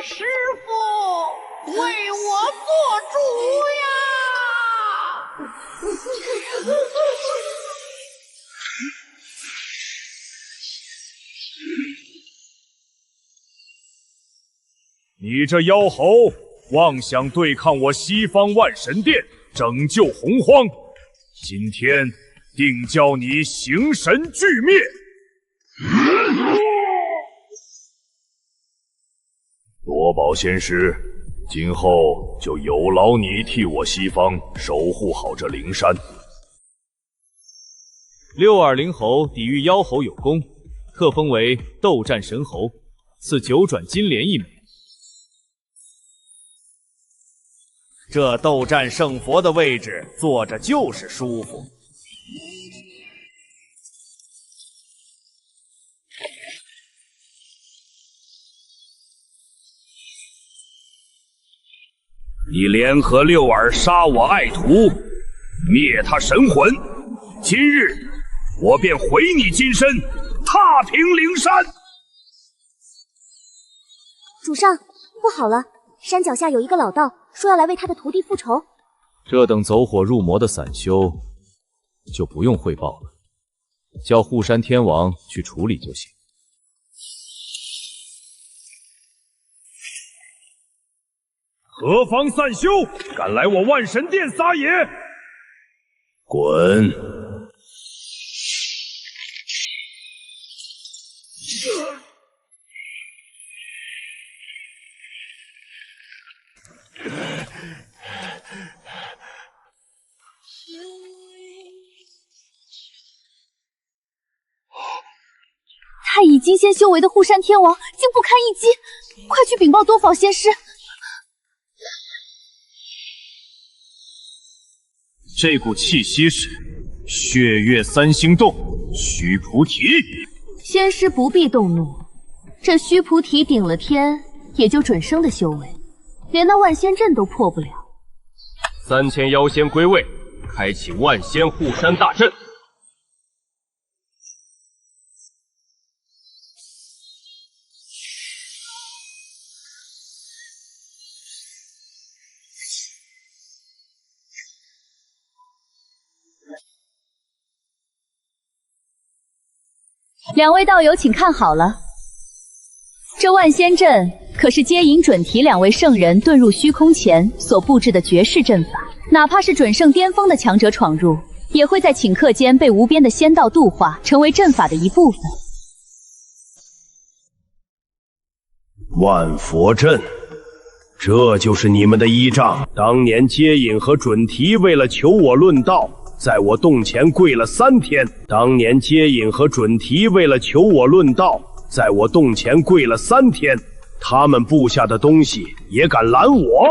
师傅为我做主呀！你这妖猴，妄想对抗我西方万神殿，拯救洪荒，今天定叫你形神俱灭！多宝仙师，今后就有劳你替我西方守护好这灵山。六耳灵猴抵御妖猴有功，特封为斗战神猴，赐9转金莲1枚。这斗战胜佛的位置坐着就是舒服。你联合六耳杀我爱徒，灭他神魂，今日我便毁你金身，踏平灵山。主上，不好了，山脚下有一个老道，说要来为他的徒弟复仇。这等走火入魔的散修，就不用汇报了，叫护山天王去处理就行。何方散修，敢来我万神殿撒野！滚！他以金仙修为的护山天王竟不堪一击，快去禀报多宝仙师！这股气息是血月三星洞须菩提。仙师不必动怒，这须菩提顶了天也就准生的修为，连那万仙阵都破不了。3000妖仙归位，开启万仙护山大阵。两位道友请看好了，这万仙阵可是接引准提2位圣人遁入虚空前所布置的绝世阵法，哪怕是准圣巅峰的强者闯入，也会在顷刻间被无边的仙道度化，成为阵法的一部分。万佛阵，这就是你们的依仗。当年接引和准提为了求我论道，在我洞前跪了3天。当年接引和准提为了求我论道，在我洞前跪了3天。他们布下的东西也敢拦我？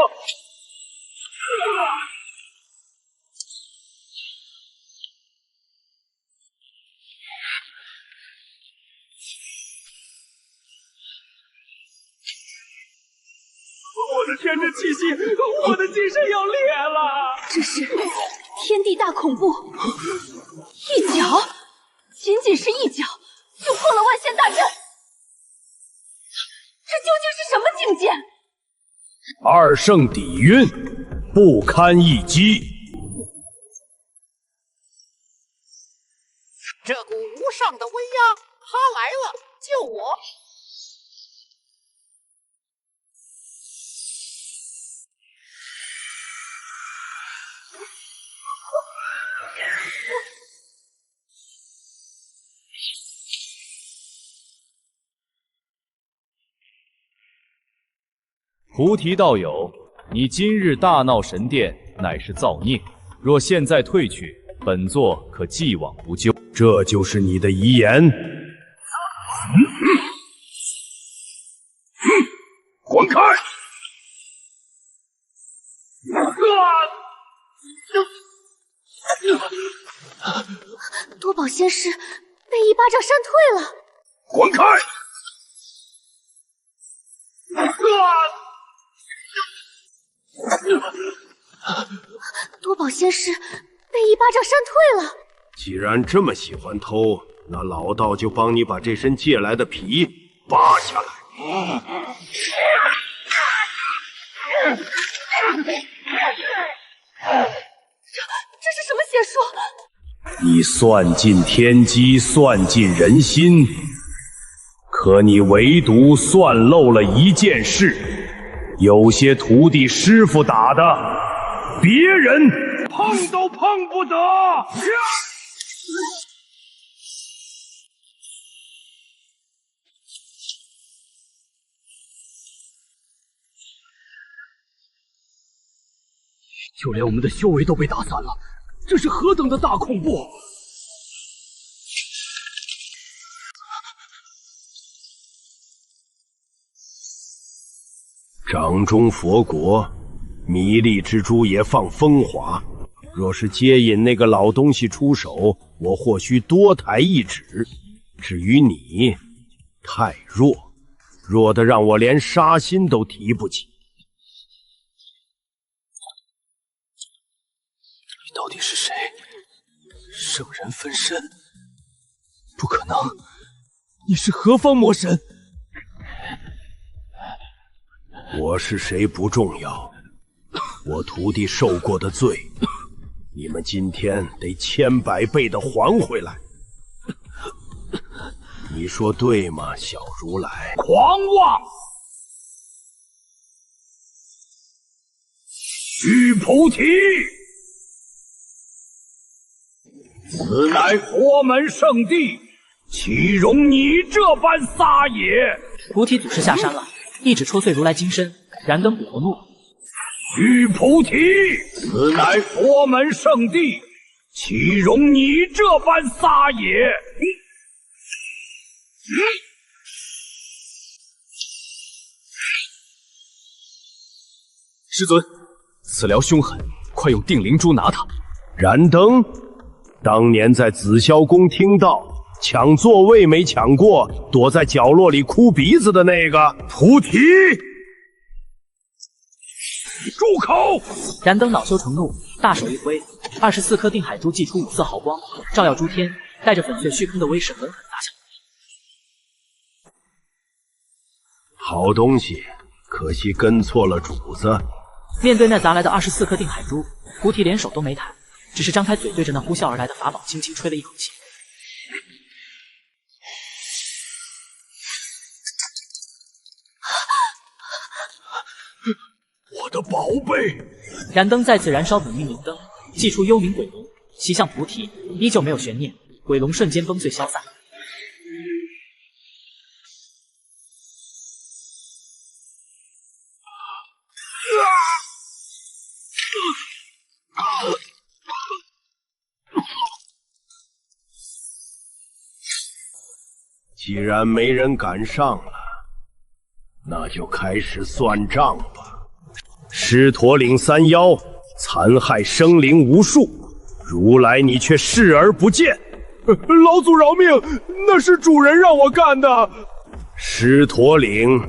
我的天之气息，我的精神要裂了！这是天地大恐怖，一脚，仅仅是一脚就破了万仙大阵，这究竟是什么境界？二圣底蕴，不堪一击。这股无上的威压，他来了，救我！菩提道友，你今日大闹神殿，乃是造孽。若现在退去，本座可既往不咎。这就是你的遗言？滚开！多宝仙师被一巴掌扇退了。滚开！多宝仙师被一巴掌扇退了。既然这么喜欢偷，那老道就帮你把这身借来的皮扒下来。是什么邪术？你算尽天机，算尽人心，可你唯独算漏了一件事：有些徒弟师傅打的，别人碰都碰不得。就连我们的修为都被打散了，这是何等的大恐怖！掌中佛国，迷力之珠也放风华。若是接引那个老东西出手，我或许多抬一指。至于你，太弱，弱的让我连杀心都提不起。你到底是谁？圣人分身？不可能！你是何方魔神？我是谁不重要，我徒弟受过的罪，你们今天得千百倍的还回来。你说对吗，小如来？狂妄！须菩提，此乃佛门圣地，岂容你这般撒野？菩提祖师下山了，一指戳碎如来金身，燃灯捕活怒。须菩提，此乃佛门圣地，岂容你这般撒野？师尊，此寮凶狠，快用定灵珠拿他。燃灯，当年在紫霄宫听到抢座位没抢过，躲在角落里哭鼻子的那个菩提，住口！燃灯恼羞成怒，大手一挥，24颗定海珠祭出五色毫光，照耀诸天，带着粉碎虚空的威势狠狠砸向。好东西，可惜跟错了主子。面对那砸来的24颗定海珠，菩提连手都没抬，只是张开嘴对着那呼啸而来的法宝轻轻吹了一口气。我的宝贝！燃灯再次燃烧本命明灯，祭出幽冥鬼龙，袭向菩提，依旧没有悬念，鬼龙瞬间崩碎消散。既然没人赶上了，那就开始算账吧。狮驼岭三妖残害生灵无数，如来你却视而不见。老祖饶命，那是主人让我干的。狮驼岭，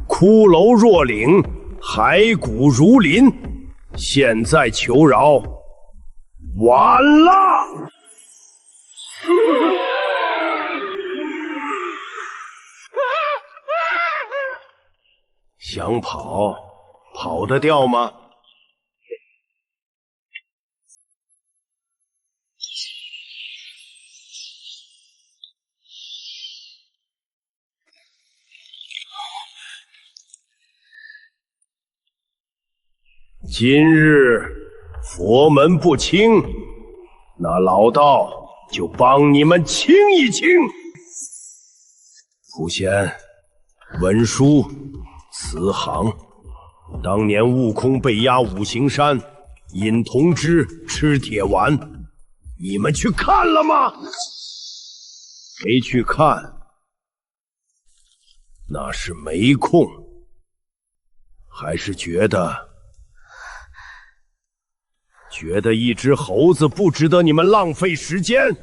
骷髅若岭，骸骨如林，现在求饶，晚了。想跑，跑得掉吗？今日佛门不清，那老道就帮你们清一清。普贤，文书。慈航，当年悟空被压五行山，饮铜汁，吃铁丸，你们去看了吗？没去看，那是没空，还是觉得一只猴子不值得你们浪费时间？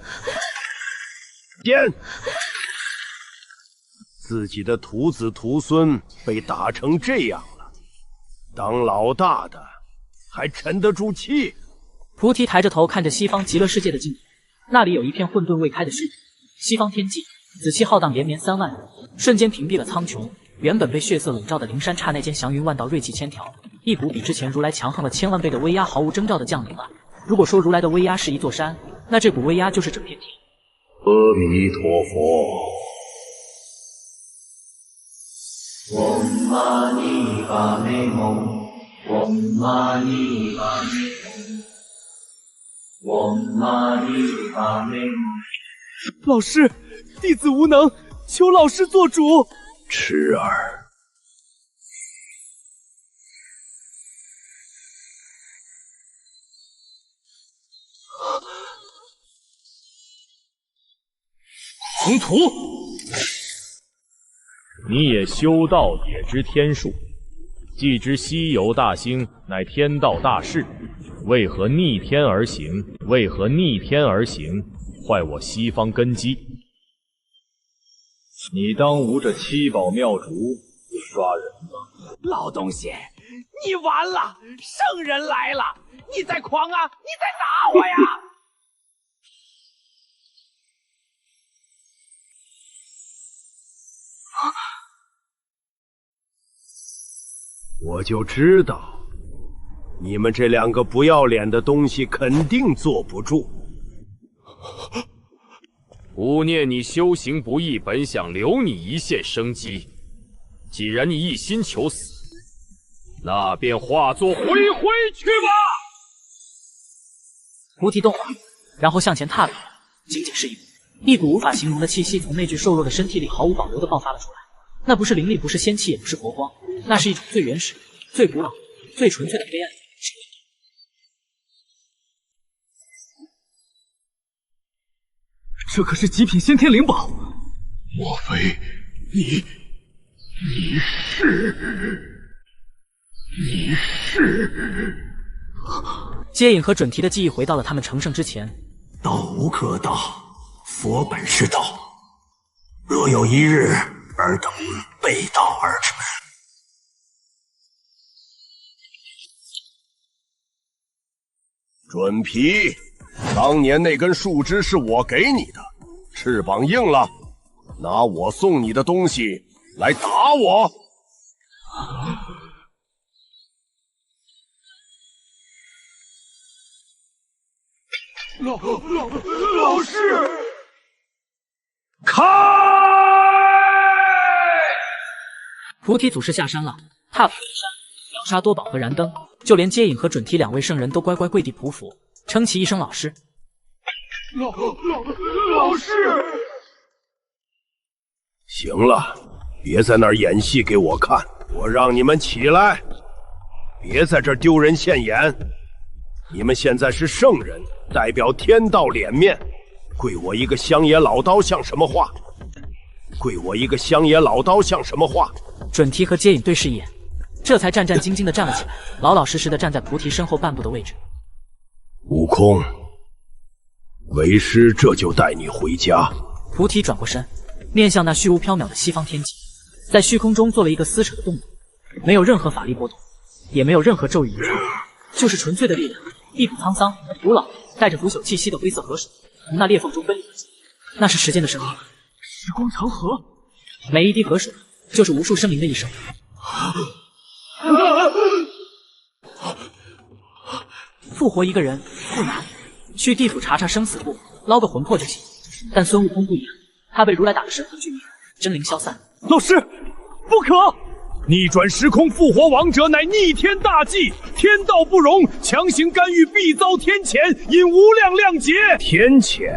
自己的徒子徒孙被打成这样了，当老大的还沉得住气？菩提抬着头看着西方极乐世界的尽头，那里有一片混沌未开的世界。西方天际，紫气浩荡连绵3万里，瞬间屏蔽了苍穹。原本被血色笼罩的灵山，刹那间祥云万道，锐气千条。一股比之前如来强横了1000万倍的威压毫无征兆的降临了。如果说如来的威压是一座山，那这股威压就是整片天。阿弥陀佛。嗡嘛呢叭咪吽，嗡嘛呢叭咪吽，嗡嘛呢叭咪吽。老师，弟子无能，求老师做主。痴儿，狂徒，你也修道也知天数，既知西游大兴乃天道大事，为何逆天而行？为何逆天而行，坏我西方根基？你当无这七宝妙烛刷人吗？老东西，你完了！圣人来了！你在狂啊！你在打我呀！我就知道，你们这两个不要脸的东西肯定坐不住。吾念你修行不易，本想留你一线生机。既然你一心求死，那便化作灰灰去吧。菩提动了，然后向前踏了，仅仅是一股无法形容的气息从那具瘦弱的身体里毫无保留地爆发了出来。那不是灵力，不是仙气，也不是佛光，那是一种最原始、最古老、最纯粹的黑暗。这可是极品先天灵宝。莫非你是？接引和准提的记忆回到了他们成圣之前。道无可道，佛本是道。若有一日，尔等背道而驰。准皮，当年那根树枝是我给你的，翅膀硬了，拿我送你的东西来打我。老师，开！菩提祖师下山了，踏普山，秒杀多宝和燃灯，就连接引和准提两位圣人都乖乖跪地匍匐，称其一声老师。老师，行了，别在那儿演戏给我看，我让你们起来，别在这儿丢人现眼。你们现在是圣人，代表天道脸面，跪我一个乡野老刀像什么话？跪我一个乡野老刀像什么话？准提和接引对视一眼，这才战战兢兢地站了起来，老老实实地站在菩提身后半步的位置。悟空，为师这就带你回家。菩提转过身，面向那虚无缥缈的西方天际，在虚空中做了一个撕扯的动作，没有任何法力波动，也没有任何咒语隐藏，就是纯粹的力量，一股沧桑、古老、带着腐朽气息的灰色河水从那裂缝中奔流而出，那是时间的声音。时光长河，每一滴河水就是无数生灵的一生。复活一个人不难，去地府查查生死簿，捞个魂魄就行。但孙悟空不一样，他被如来打得神魂俱灭，真灵消散。老师，不可！逆转时空复活王者乃逆天大忌，天道不容，强行干预必遭天谴，引无量量劫。天谴？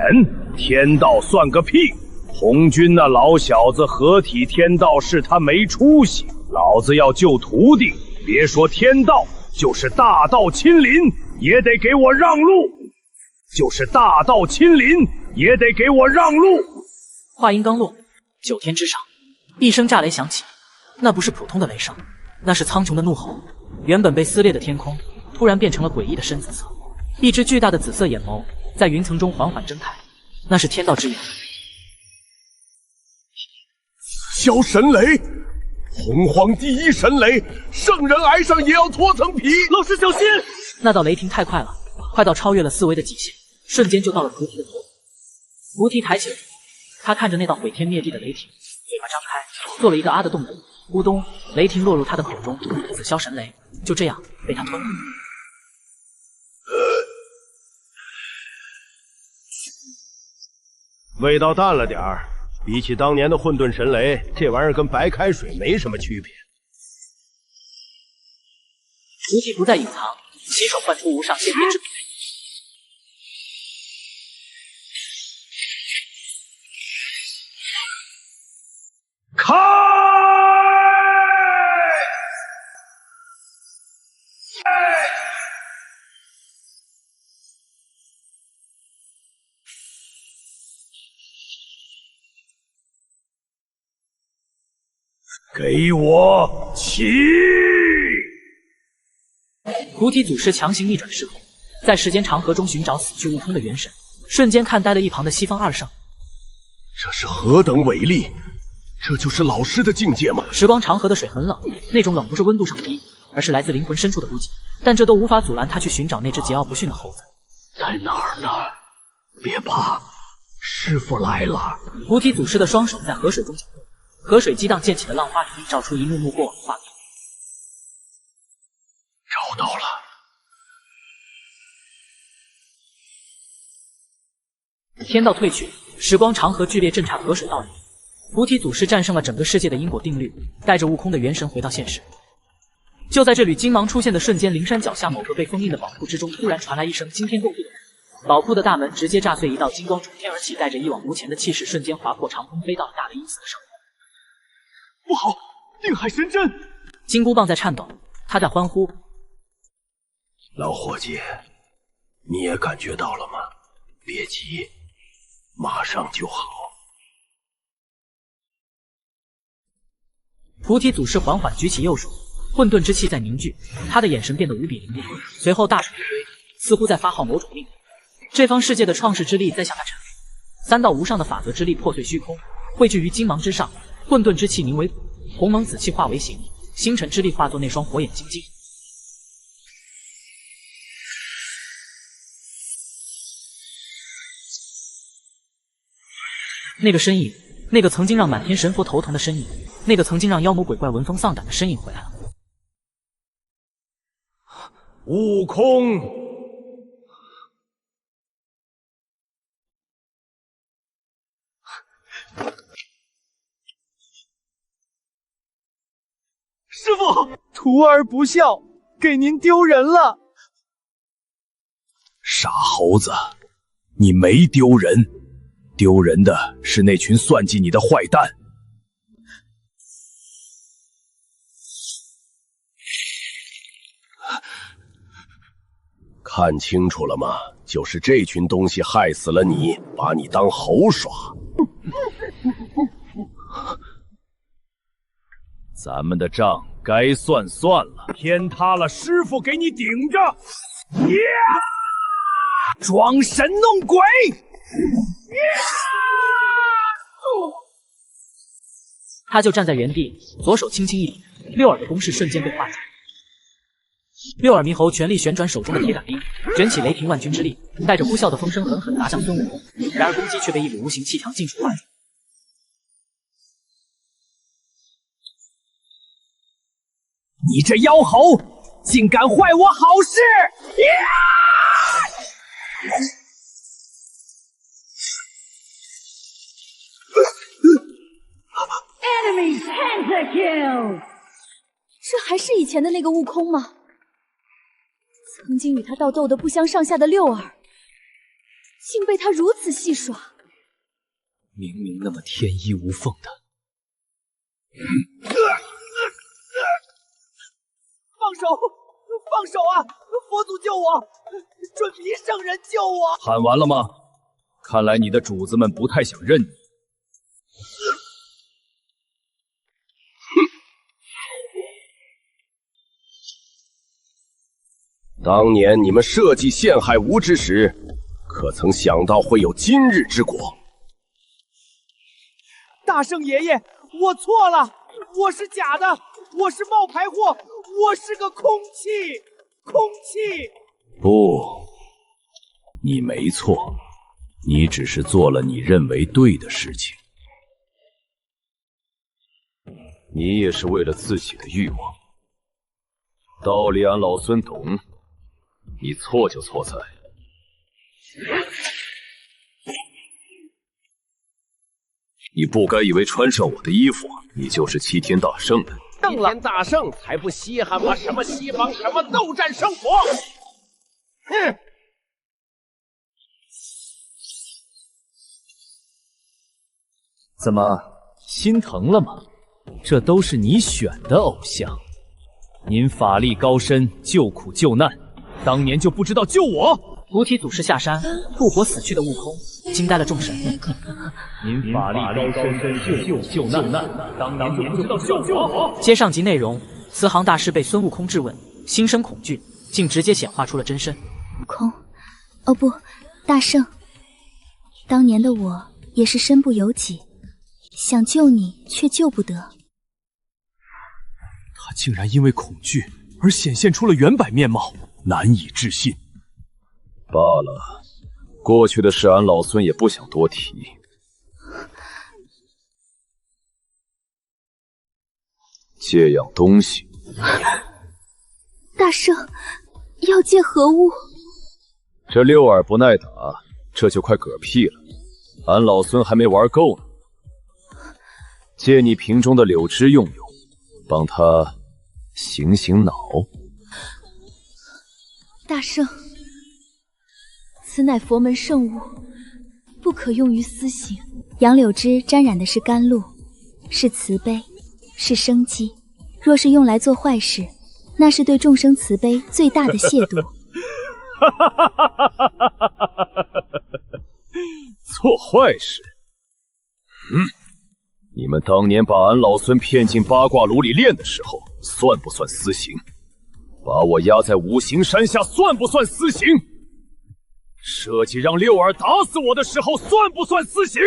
天道算个屁！红军那老小子合体天道是他没出息，老子要救徒弟，别说天道，就是大道亲临也得给我让路，就是大道亲临也得给我让路。话音刚落，9天之上，一声炸雷响起，那不是普通的雷声，那是苍穹的怒吼。原本被撕裂的天空，突然变成了诡异的深紫色，一只巨大的紫色眼眸在云层中缓缓睁开，那是天道之眼。萧神雷，洪荒第一神雷，圣人挨上也要脱层皮。老师小心！那道雷霆太快了，快到超越了思维的极限，瞬间就到了菩提的头。菩提抬起了头，他看着那道毁天灭地的雷霆，嘴巴张开，做了一个啊的动作。咕咚，雷霆落入他的口中。紫霄神雷，就这样被他吞了。味道淡了点儿，比起当年的混沌神雷，这玩意儿跟白开水没什么区别。菩提不再隐藏，亲手唤出无上仙天之笔。开！给我起！菩提祖师强行逆转时空，在时间长河中寻找死去悟空的元神，瞬间看呆了一旁的西方二圣。这是何等伟力！这就是老师的境界吗？时光长河的水很冷，那种冷不是温度上的低，而是来自灵魂深处的孤寂。但这都无法阻拦他去寻找那只桀骜不驯的猴子。在哪儿呢？别怕，师傅来了。菩提祖师的双手在河水中搅动，河水激荡溅起的浪花里映照出一幕幕过往的画面。找到了。天道退去，时光长河剧烈震颤，河水倒流。菩提祖师战胜了整个世界的因果定律，带着悟空的元神回到现实。就在这缕金芒出现的瞬间，灵山脚下某个被封印的宝库之中，突然传来一声惊天动地的声，宝库的大门直接炸碎，一道金光冲天而起，带着一往无前的气势，瞬间划破长空，飞到了大雷阴司的上空。不好，定海神针！金箍棒在颤抖，他在欢呼。老伙计，你也感觉到了吗？别急，马上就好。菩提祖师缓缓举起右手，混沌之气在凝聚，他的眼神变得无比凌厉，随后大手一挥，似乎在发号某种命令。这方世界的创世之力在向他臣服，三道无上的法则之力破碎虚空，汇聚于金芒之上，混沌之气凝为鸿蒙紫气化为形，星辰之力化作那双火眼金睛。那个身影，那个曾经让满天神佛头疼的身影，那个曾经让妖魔鬼怪闻风丧胆的身影回来了。悟空，师傅，徒儿不孝，给您丢人了。傻猴子，你没丢人，丢人的是那群算计你的坏蛋。看清楚了吗？就是这群东西害死了你，把你当猴耍。咱们的账该算算了。天塌了，师傅给你顶着！装神弄鬼！他就站在原地，左手轻轻一比，六耳的攻势瞬间被化解。六耳猕猴全力旋转手中的铁杆钉，卷起雷霆万钧之力，带着呼啸的风声狠狠砸向孙悟空。然而攻击却被一缕无形气墙尽数化解。你这妖猴，竟敢坏我好事！Enemy pentakill！ 这还是以前的那个悟空吗？曾经与他斗得不相上下的六耳，竟被他如此戏耍。明明那么天衣无缝的。放手！放手啊！佛祖救我！准提圣人救我！喊完了吗？看来你的主子们不太想认你。当年你们设计陷害吾之时，可曾想到会有今日之果？大圣爷爷，我错了，我是假的，我是冒牌货，我是个空气，空气。不，你没错，你只是做了你认为对的事情。你也是为了自己的欲望。道理俺老孙懂，你错就错在你不该以为穿上我的衣服，你就是齐天大圣的。齐天大圣才不稀罕吗？什么西方，什么斗战胜佛？哼！怎么心疼了吗？这都是你选的偶像。您法力高深，救苦救难，当年就不知道救我。菩提祖师下山复活死去的悟空，惊呆了众神。您法力高深，救难，当年就不知道救我。接上集内容，慈航大师被孙悟空质问，心生恐惧，竟直接显化出了真身。悟空，哦不，大圣，当年的我也是身不由己，想救你却救不得。他竟然因为恐惧而显现出了原版面貌，难以置信。罢了，过去的事俺老孙也不想多提。借样东西。大圣，要借何物？这六耳不耐打，这就快嗝屁了。俺老孙还没玩够呢。借你瓶中的柳枝用用，帮他醒醒脑。大圣，此乃佛门圣物，不可用于私行。杨柳枝沾染的是甘露，是慈悲，是生机。若是用来做坏事，那是对众生慈悲最大的亵渎。做坏事？你们当年把俺老孙骗进八卦炉里炼的时候，算不算私刑？把我压在五行山下，算不算私刑？设计让六耳打死我的时候，算不算私刑？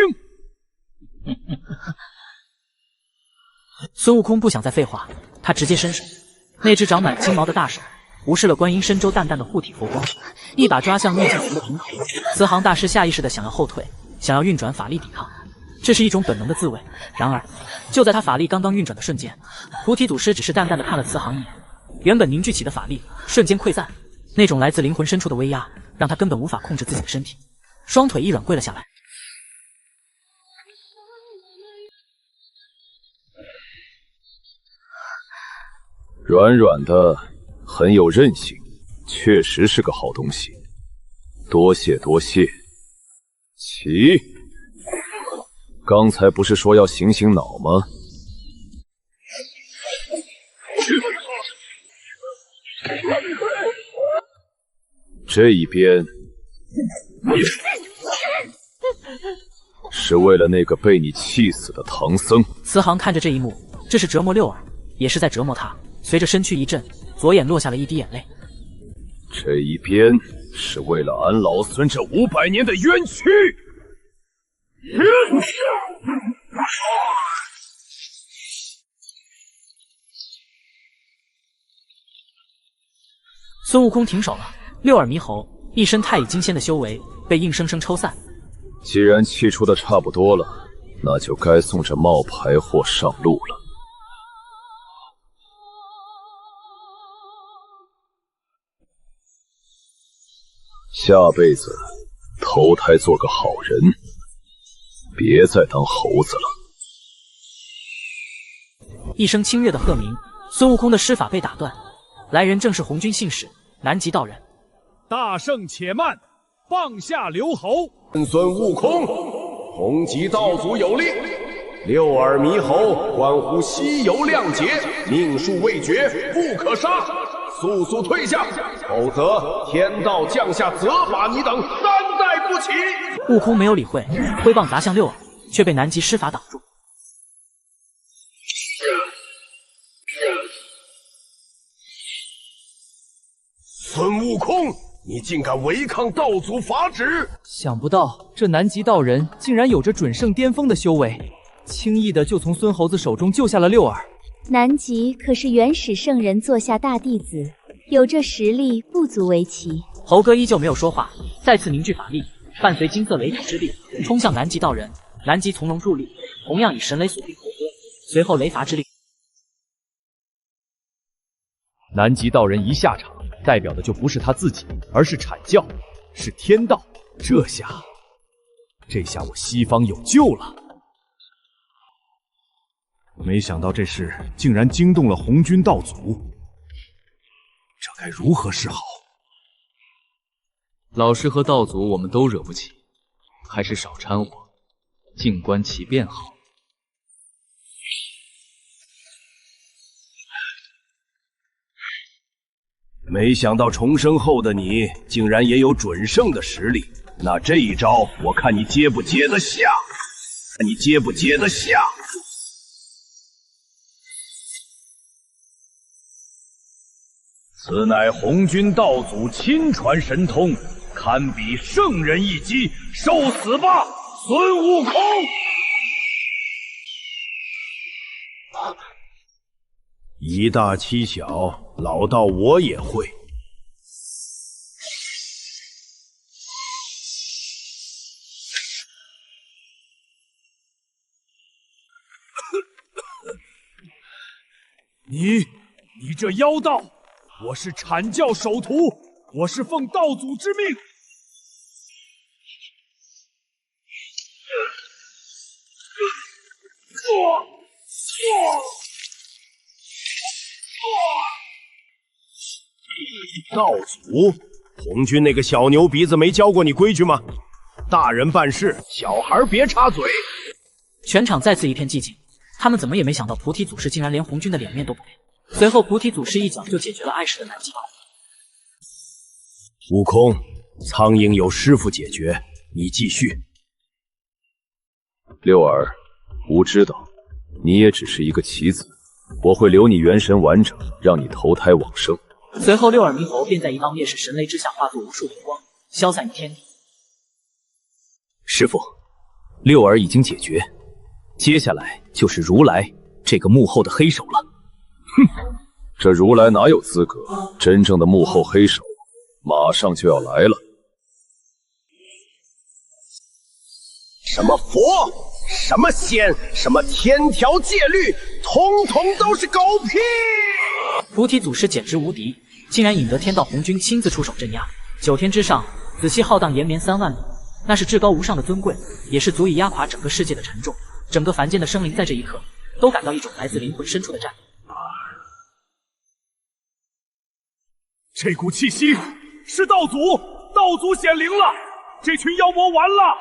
孙悟空不想再废话，他直接伸手，那只长满金毛的大手无视了观音身周淡淡的护体佛光，一把抓向逆境符的瓶口。慈航大师下意识的想要后退，想要运转法力抵抗，这是一种本能的自卫。然而，就在他法力刚刚运转的瞬间，菩提祖师只是淡淡的看了慈航一眼，原本凝聚起的法力瞬间溃散，那种来自灵魂深处的威压，让他根本无法控制自己的身体，双腿一软跪了下来。软软的，很有韧性，确实是个好东西。多谢多谢。起，刚才不是说要醒醒脑吗？这一边是为了那个被你气死的唐僧。慈航看着这一幕，这是折磨六耳，也是在折磨他。随着身躯一震，左眼落下了一滴眼泪。这一边是为了俺老孙这500年的冤屈。孙悟空停手了，六耳猕猴一身太乙金仙的修为被硬生生抽散。既然气出的差不多了，那就该送这冒牌货上路了。下辈子投胎做个好人，别再当猴子了。一声清越的喝鸣，孙悟空的施法被打断。来人正是红军信使南极道人。大圣且慢，放下留侯。孙悟空，红极道祖有令，六耳猕猴关乎西游亮节，命数未决，不可杀。速速退下，否则天道降下责罚你等3代不起。悟空没有理会，挥棒砸向六耳，却被南极施法挡住。孙悟空，你竟敢违抗道祖法旨！想不到这南极道人竟然有着准圣巅峰的修为，轻易的就从孙猴子手中救下了六耳。南极可是元始圣人座下大弟子，有这实力不足为奇。猴哥依旧没有说话，再次凝聚法力，伴随金色雷霆之力，冲向南极道人。南极从容伫立，同样以神雷锁定猴哥，随后雷伐之力。南极道人一下场，代表的就不是他自己，而是阐教，是天道。这下我西方有救了。没想到这事竟然惊动了红军道祖，这该如何是好？老师和道祖我们都惹不起，还是少掺和，静观其变好。没想到重生后的你竟然也有准圣的实力，那这一招我看你接不接得下？此乃红军道祖亲传神通，堪比圣人一击，受死吧，孙悟空！以大欺小，老道我也会。你这妖道！我是阐教首徒，我是奉道祖之命。道祖，红军那个小牛鼻子没教过你规矩吗？大人办事，小孩别插嘴。全场再次一片寂静，他们怎么也没想到菩提祖师竟然连红军的脸面都不给。随后菩提祖师一脚就解决了碍事的南极道。悟空，苍蝇有师傅解决，你继续。六儿，吾知道，你也只是一个棋子，我会留你元神完整，让你投胎往生。随后六耳猕猴便在一道灭世神雷之下化作无数灵光，消散于天地。师傅，六耳已经解决，接下来就是如来这个幕后的黑手了。哼，这如来哪有资格？真正的幕后黑手马上就要来了。什么佛，什么仙，什么天条戒律，统统都是狗屁！菩提祖师简直无敌，竟然引得天道红军亲自出手镇压。9天之上，紫气浩荡延绵3万里，那是至高无上的尊贵，也是足以压垮整个世界的沉重。整个凡间的生灵在这一刻都感到一种来自灵魂深处的战栗。这股气息是道祖，道祖显灵了，这群妖魔完了，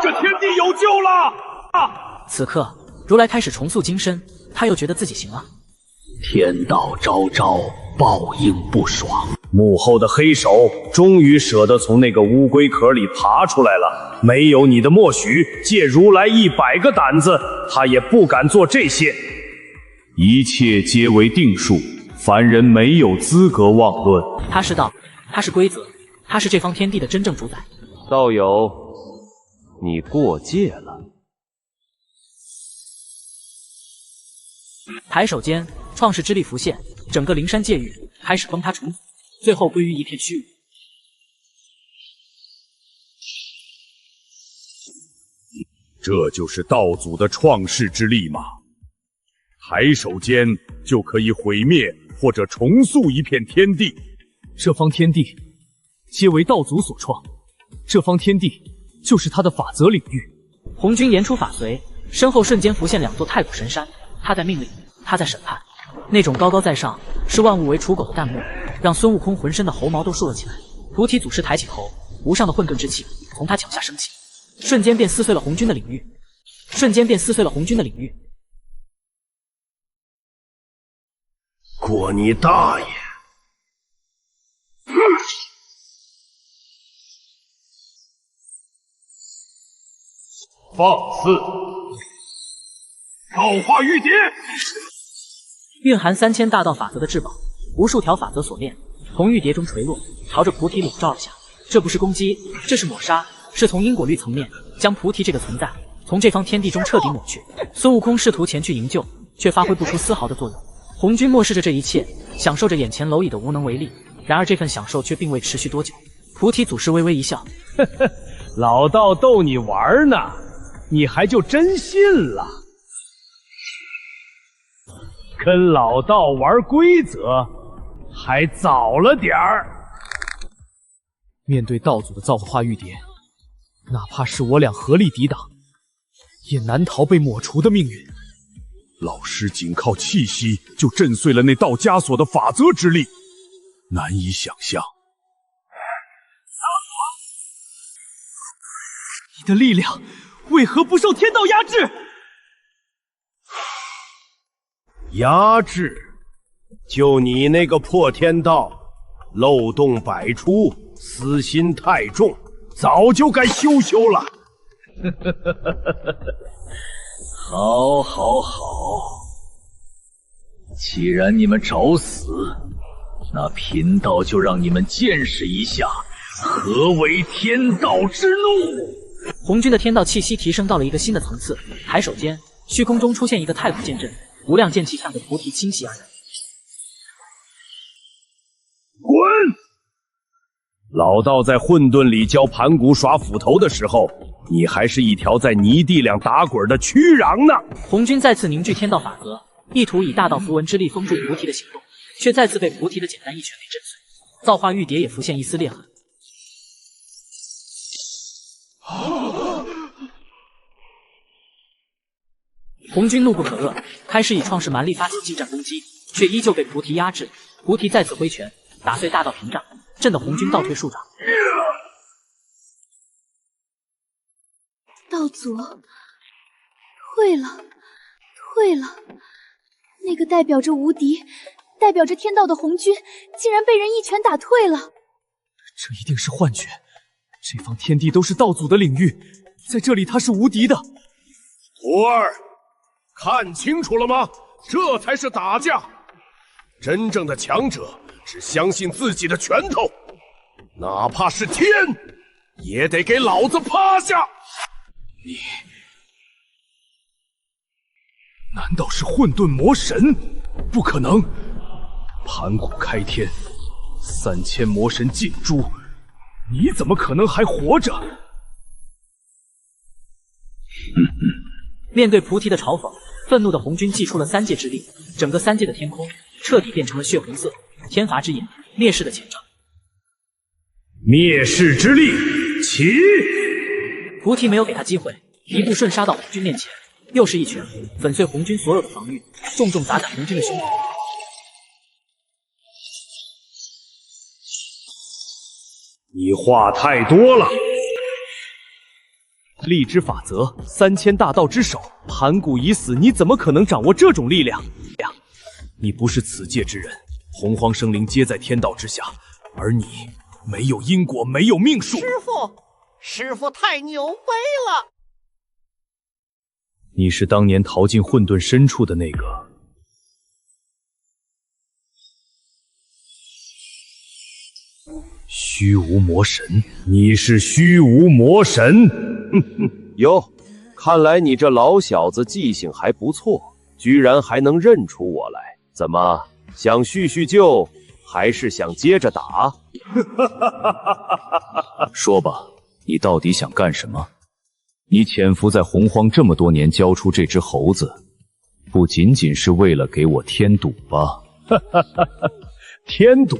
这天地有救了！此刻，如来开始重塑金身，他又觉得自己行了。天道昭昭，报应不爽。幕后的黑手终于舍得从那个乌龟壳里爬出来了。没有你的默许，借如来100个胆子，他也不敢做这些。一切皆为定数，凡人没有资格妄论。他是道，他是规则，他是这方天地的真正主宰。道友，你过界了。抬手间，创世之力浮现，整个灵山界域开始崩塌重组，最后归于一片虚无。这就是道祖的创世之力吗？抬手间就可以毁灭或者重塑一片天地。这方天地皆为道祖所创，这方天地就是他的法则领域。红军言出法随，身后瞬间浮现2座太古神山，他在命令，他在审判。那种高高在上，视万物为刍狗的淡漠，让孙悟空浑身的猴毛都竖了起来。菩提祖师抬起头，无上的混沌之气从他脚下升起，瞬间便撕碎了红军的领域，过你大爷！放肆！造化玉蝶，蕴含3000大道法则的至宝，无数条法则锁链从玉蝶中垂落，朝着菩提笼罩而下。这不是攻击，这是抹杀，是从因果律层面将菩提这个存在从这方天地中彻底抹去。孙悟空试图前去营救，却发挥不出丝毫的作用。红军漠视着这一切，享受着眼前蝼蚁的无能为力。然而这份享受却并未持续多久。菩提祖师微微一笑，呵呵，老道逗你玩呢，你还就真信了？跟老道玩规则，还早了点儿。面对道祖的造化玉蝶，哪怕是我俩合力抵挡，也难逃被抹除的命运。老师仅靠气息就震碎了那道枷锁的法则之力，难以想象。你的力量为何不受天道压制？压制？就你那个破天道，漏洞百出，私心太重，早就该羞羞了。好，好，好！既然你们找死，那贫道就让你们见识一下何为天道之怒。红军的天道气息提升到了一个新的层次，抬手间，虚空中出现一个太古剑阵，无量剑气向着菩提倾袭而来。滚！老道在混沌里教盘古耍斧头的时候，你还是一条在泥地两打滚的蛆瓤呢。红军再次凝聚天道法则，意图以大道符文之力封住菩提的行动，却再次被菩提的简单一拳给震碎。造化玉蝶也浮现一丝裂痕。红军怒不可遏，开始以创世蛮力发起近战攻击，却依旧被菩提压制。菩提再次挥拳打碎大道屏障，震得红军倒退数丈。道祖，退了，退了！那个代表着无敌、代表着天道的红军，竟然被人一拳打退了。这一定是幻觉，这方天地都是道祖的领域，在这里他是无敌的。徒儿，看清楚了吗？这才是打架。真正的强者只相信自己的拳头，哪怕是天，也得给老子趴下！你难道是混沌魔神？不可能！盘古开天，3000魔神尽诛，你怎么可能还活着？面对菩提的嘲讽，愤怒的红军祭出了三界之力，整个三界的天空彻底变成了血红色，天罚之眼，灭世的前兆。灭世之力，起！菩提没有给他机会，一步瞬杀到红军面前，又是一拳粉碎红军所有的防御，重重砸在红军的胸口。你话太多了。力之法则，3000大道之首，盘古已死，你怎么可能掌握这种力量？你不是此界之人，洪荒生灵皆在天道之下，而你没有因果，没有命数。师父太牛掰了！你是当年逃进混沌深处的那个。虚无魔神，你是虚无魔神。哟，看来你这老小子记性还不错，居然还能认出我来。怎么，想叙叙旧，还是想接着打？说吧，你到底想干什么？你潜伏在洪荒这么多年，交出这只猴子，不仅仅是为了给我添堵吧？添堵？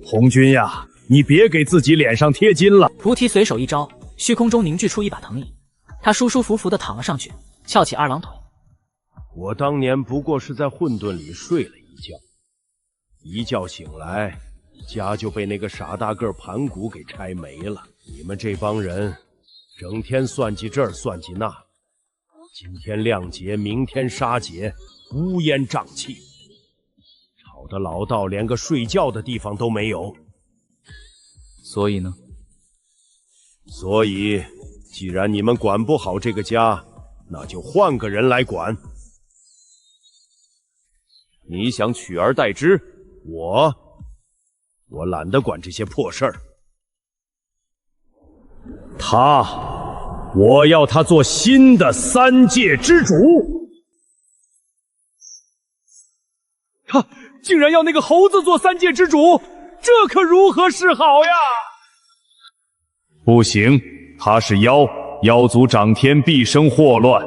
红军呀，你别给自己脸上贴金了。菩提随手一招，虚空中凝聚出一把藤椅，他舒舒服服地躺了上去，翘起二郎腿。我当年不过是在混沌里睡了一觉，一觉醒来，家就被那个傻大个盘古给拆没了。你们这帮人整天算计这儿算计那，今天亮节，明天杀劫，乌烟瘴气，吵得老道连个睡觉的地方都没有。所以呢？所以，既然你们管不好这个家，那就换个人来管。你想取而代之？我懒得管这些破事儿。我要他做新的三界之主。他竟然要那个猴子做三界之主，这可如何是好呀？不行，他是妖，妖族长天必生祸乱。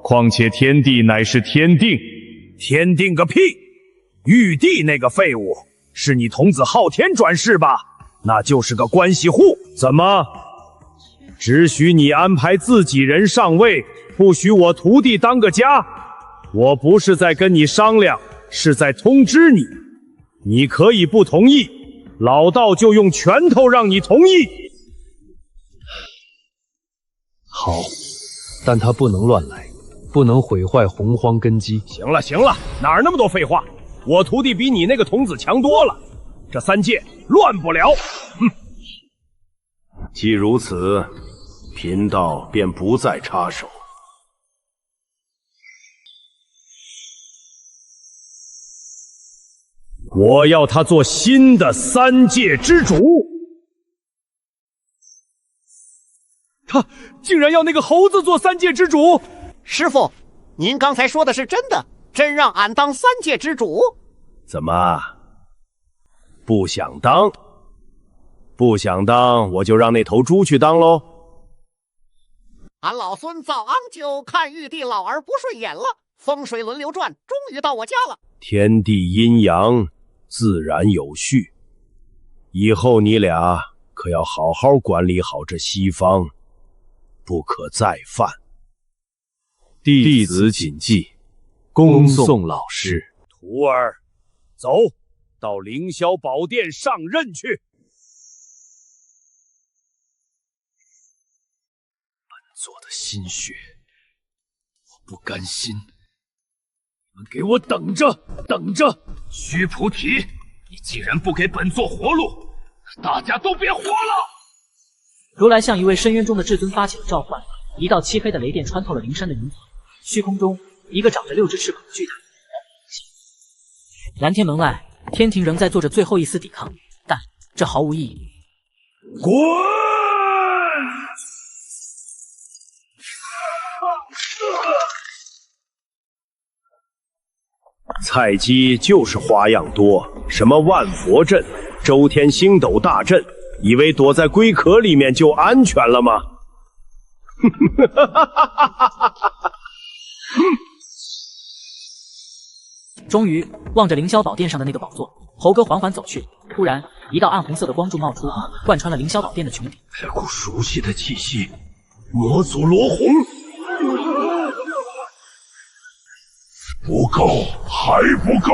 况且天地乃是天定。天定个屁！玉帝那个废物，是你童子昊天转世吧？那就是个关系户。怎么？只许你安排自己人上位，不许我徒弟当个家？我不是在跟你商量，是在通知你。你可以不同意，老道就用拳头让你同意。好，但他不能乱来，不能毁坏洪荒根基。行了行了，哪儿那么多废话？我徒弟比你那个童子强多了，这三界乱不了。哼！既如此，贫道便不再插手。我要他做新的三界之主。他竟然要那个猴子做三界之主！师傅，您刚才说的是真的？真让俺当三界之主？怎么，不想当？不想当，我就让那头猪去当喽。俺老孙早昂就看玉帝老儿不顺眼了，风水轮流转，终于到我家了。天地阴阳自然有序，以后你俩可要好好管理好这西方，不可再犯。弟子谨记，恭送老师。徒儿，走到凌霄宝殿上任去。本座的心血，我不甘心。你们给我等着，等着！须菩提，你既然不给本座活路，大家都别活了！如来向一位深渊中的至尊发起了召唤，一道漆黑的雷电穿透了灵山的云层，虚空中，一个长着6只翅膀的巨大蓝天门外，天庭仍在做着最后一丝抵抗，但这毫无意义。滚！菜鸡就是花样多，什么万佛阵、周天星斗大阵，以为躲在龟壳里面就安全了吗？终于，望着凌霄宝殿上的那个宝座，猴哥缓缓走去。突然，一道暗红色的光柱冒出，贯穿了凌霄宝殿的穹顶。这股熟悉的气息，魔祖罗红。不够，还不够，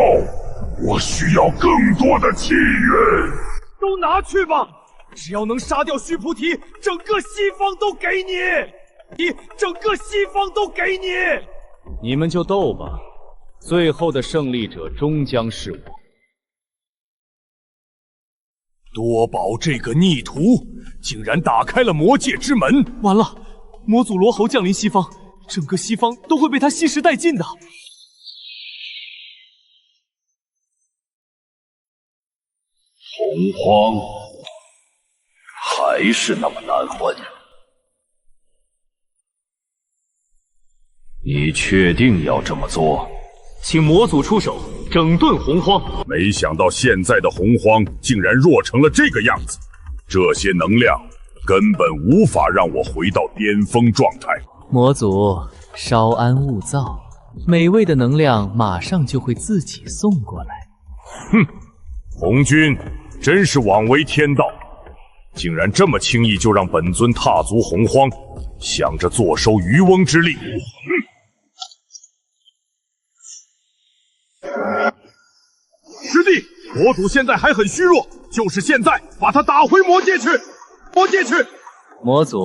我需要更多的气运。都拿去吧，只要能杀掉须菩提，整个西方都给你，整个西方都给你。你们就斗吧，最后的胜利者终将是我。多宝这个逆徒，竟然打开了魔界之门！完了，魔祖罗侯降临西方，整个西方都会被他吸食殆尽的。洪荒还是那么难混，你确定要这么做？请魔祖出手，整顿洪荒。没想到现在的洪荒竟然弱成了这个样子，这些能量根本无法让我回到巅峰状态。魔祖，稍安勿躁，美味的能量马上就会自己送过来。哼，红军真是枉为天道，竟然这么轻易就让本尊踏足洪荒，想着坐收渔翁之利。师弟，魔祖现在还很虚弱，就是现在把他打回魔界去！魔界去！魔祖，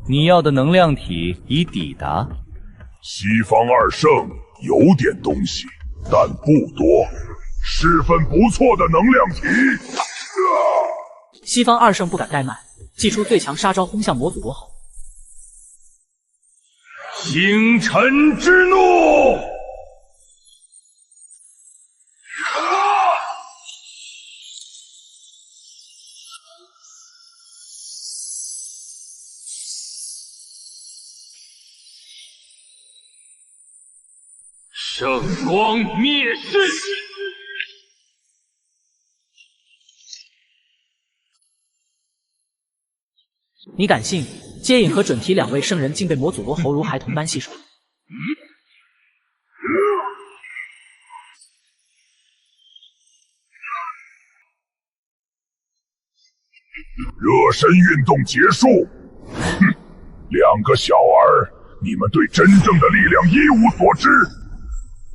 你要的能量体已抵达。西方二圣有点东西，但不多，十分不错的能量体。西方二圣不敢怠慢，祭出最强杀招轰向魔祖罗侯。星辰之怒！圣光灭世！你敢信？接引和准提两位圣人竟被魔祖罗侯如孩童般戏耍。热身运动结束。哼，两个小儿，你们对真正的力量一无所知。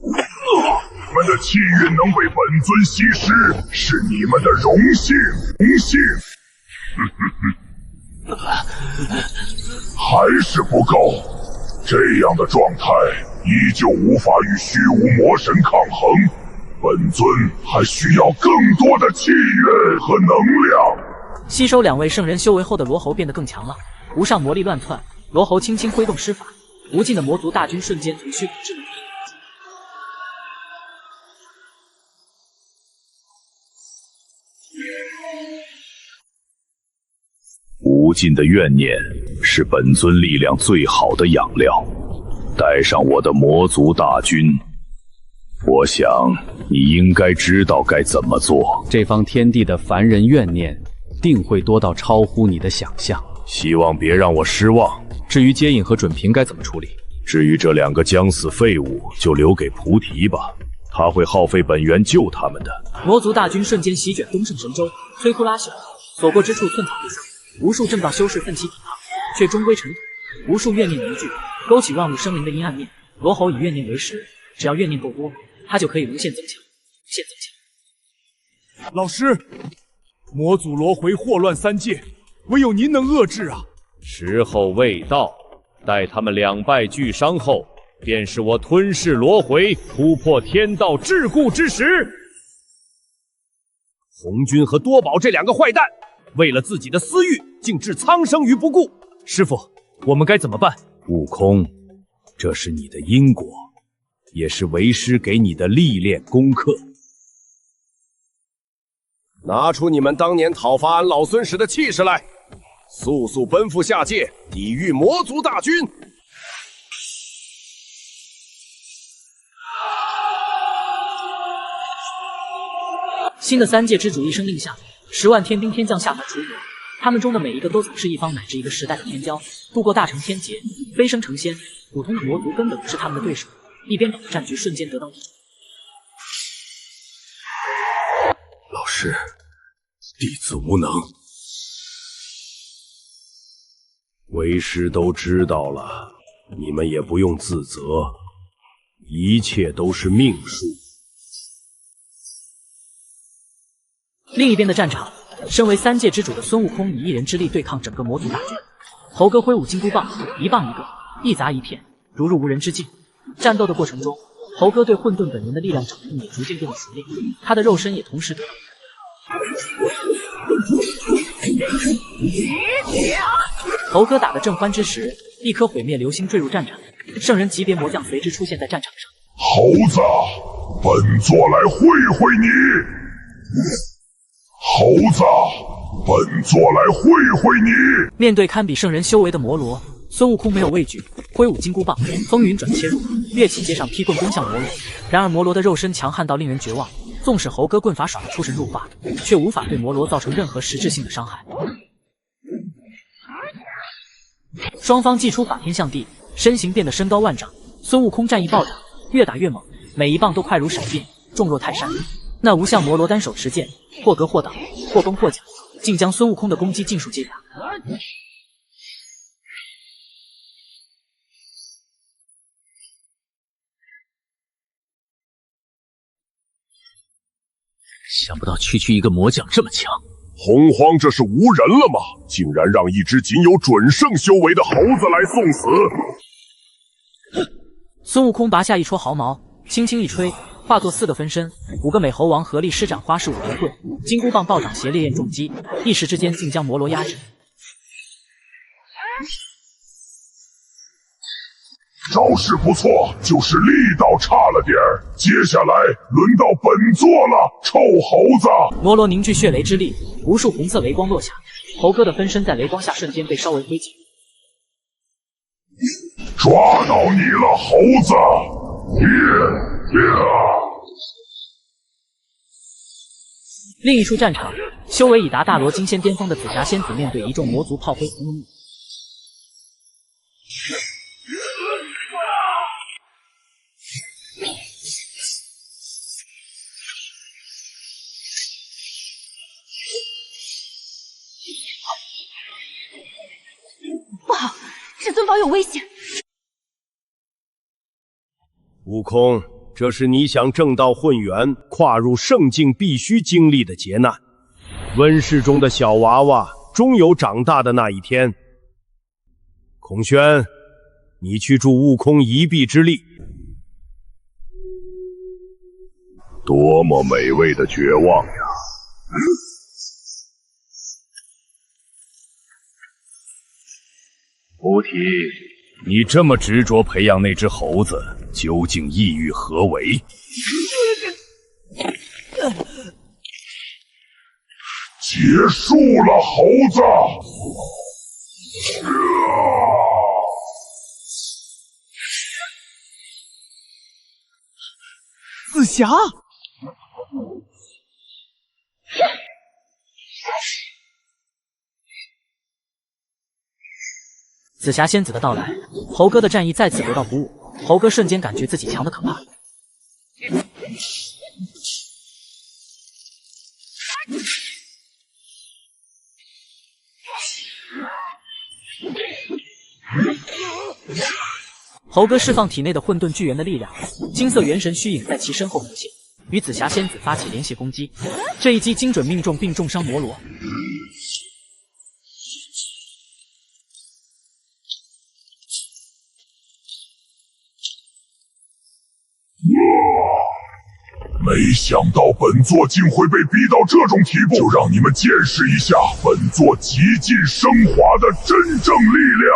你们的气运能被本尊吸食，是你们的荣幸，荣幸。还是不够，这样的状态依旧无法与虚无魔神抗衡。本尊还需要更多的气运和能量。吸收2位圣人修为后的罗侯变得更强了，无上魔力乱窜。罗侯轻轻挥动施法，无尽的魔族大军瞬间从虚空之门。无尽的怨念是本尊力量最好的养料，带上我的魔族大军，我想你应该知道该怎么做。这方天地的凡人怨念定会多到超乎你的想象，希望别让我失望。至于接引和准平该怎么处理？至于这2个将死废物，就留给菩提吧，他会耗费本源救他们的。魔族大军瞬间席卷东胜神州，摧枯拉朽，所过之处寸草不生。无数正道修士奋起抵抗，却终归尘土。无数怨念凝聚，勾起万物生灵的阴暗面。罗侯以怨念为食，只要怨念够多，他就可以无限增强，无限增强。老师，魔祖罗回祸乱3界，唯有您能遏制啊！时候未到，待他们2败俱伤后，便是我吞噬罗回、突破天道桎梏之时。红军和多宝这2个坏蛋，为了自己的私欲，竟置苍生于不顾。师傅，我们该怎么办？悟空，这是你的因果，也是为师给你的历练功课。拿出你们当年讨伐俺老孙时的气势来，速速奔赴下界，抵御魔族大军！新的3界之主一声令下，10万天兵天将下凡除魔。他们中的每一个都曾是一方乃至一个时代的天骄，度过大成天劫，飞升成仙。普通的魔族根本不是他们的对手，一边倒的战局瞬间得到抵。老师，弟子无能。为师都知道了，你们也不用自责，一切都是命数。另一边的战场，身为3界之主的孙悟空以一人之力对抗整个魔族大军。猴哥挥舞金箍棒，一棒一个，一砸一片，如入无人之境。战斗的过程中，猴哥对混沌本源的力量掌控也逐渐变得熟练，他的肉身也同时得到。猴哥打得正欢之时，一颗毁灭流星坠入战场，圣人级别魔将随之出现在战场上。猴子，本座来会会你。猴子，本座来会会你。面对堪比圣人修为的魔罗，孙悟空没有畏惧，挥舞金箍棒，风云转切入，跃起接上劈棍攻向魔罗。然而魔罗的肉身强悍到令人绝望，纵使猴哥棍法耍得出神入化，却无法对魔罗造成任何实质性的伤害。双方祭出法天象地，身形变得身高万丈。孙悟空战意暴涨，越打越猛，每一棒都快如闪电，重若泰山。那无相魔罗单手持剑，或格或挡，或崩或甲，竟将孙悟空的攻击尽数击打。想不到区区一个魔将这么强。洪荒这是无人了吗？竟然让一只仅有准圣修为的猴子来送死！孙悟空拔下一撮毫毛，轻轻一吹，化作4个分身，5个美猴王合力施展花式武连棍，金箍棒暴涨斜烈焰重击，一时之间竟将魔罗压制。招式不错，就是力道差了点儿。接下来轮到本座了，臭猴子！魔罗凝聚血雷之力，无数红色雷光落下，猴哥的分身在雷光下瞬间被烧为灰烬。抓到你了，猴子！另一处战场，修为已达大罗金仙巅峰的紫霞仙子面对一众魔族炮灰轰怒。尊宝有危险。悟空，这是你想正道混元、跨入圣境必须经历的劫难。温室中的小娃娃终有长大的那一天。孔宣，你去助悟空一臂之力。多么美味的绝望呀！菩提，你这么执着培养那只猴子，究竟意欲何为？结束了，猴子！紫霞。紫霞仙子的到来，猴哥的战意再次得到鼓舞。猴哥瞬间感觉自己强得可怕。猴哥释放体内的混沌巨猿的力量，金色元神虚影在其身后浮现，与紫霞仙子发起连续攻击。这一击精准命中并重伤摩罗。没想到本座竟会被逼到这种地步，就让你们见识一下本座极尽升华的真正力量。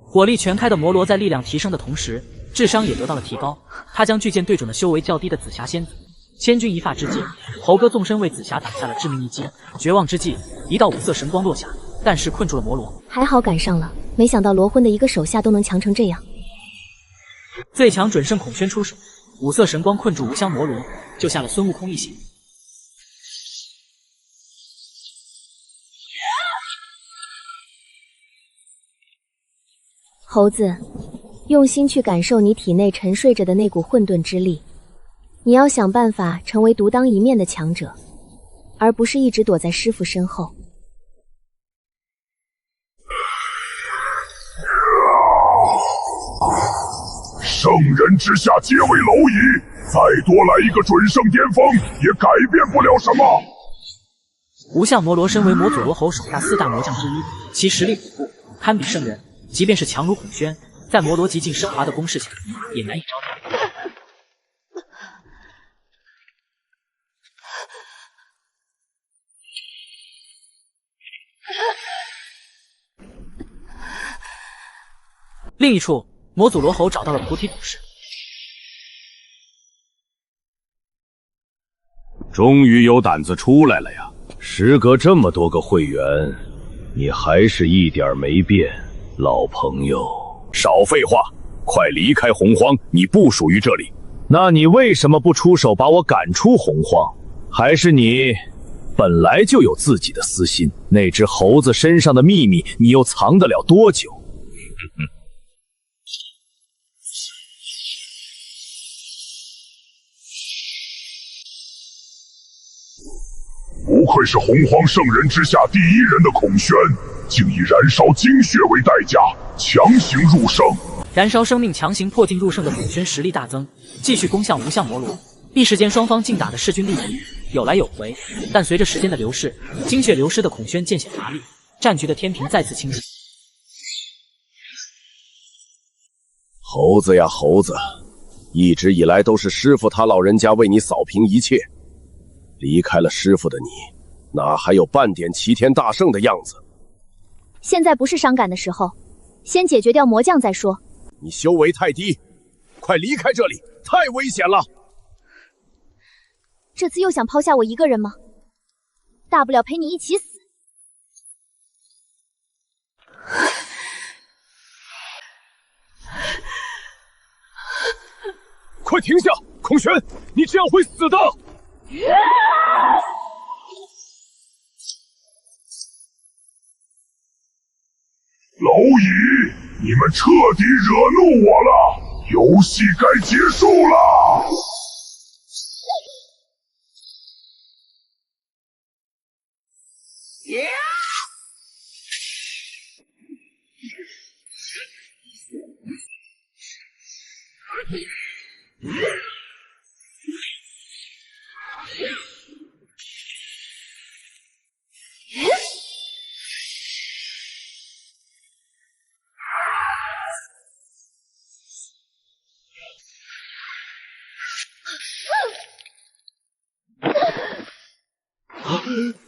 火力全开的摩罗在力量提升的同时，智商也得到了提高。他将巨剑对准了修为较低的紫霞仙子。千钧一发之际，猴哥纵身为紫霞挡下了致命一击。绝望之际，一道五色神光落下，但是困住了摩罗。还好赶上了，没想到罗昏的一个手下都能强成这样。最强准圣孔宣出手，五色神光困住无相摩罗，救下了孙悟空一行。猴子，用心去感受你体内沉睡着的那股混沌之力，你要想办法成为独当一面的强者，而不是一直躲在师父身后。圣人之下皆为蝼蚁，再多来一个准圣巅峰，也改变不了什么。无相摩罗身为魔佐罗侯手下四大魔将之一，其实力恐怖，堪比圣人。即便是强如孔宣，在摩罗极尽升华的攻势下，也难以招架。另一处，魔祖罗侯找到了菩提祖师。终于有胆子出来了呀！时隔这么多个会员，你还是一点没变，老朋友。少废话，快离开洪荒，你不属于这里。那你为什么不出手把我赶出洪荒？还是你本来就有自己的私心？那只猴子身上的秘密，你又藏得了多久？不愧是洪荒圣人之下第一人的孔宣，竟以燃烧精血为代价，强行入圣。燃烧生命强行破境入圣的孔宣实力大增，继续攻向无相摩罗。一时间双方竞打的势均力敌，有来有回。但随着时间的流逝，精血流失的孔宣渐显乏力，战局的天平再次倾斜。猴子呀猴子，一直以来都是师父他老人家为你扫平一切，离开了师父的你，哪还有半点齐天大圣的样子？现在不是伤感的时候，先解决掉魔将再说。你修为太低，快离开这里，太危险了！这次又想抛下我一个人吗？大不了陪你一起死。快停下！孔宣，你这样会死的！蝼蚁，你们彻底惹怒我了，游戏该结束了。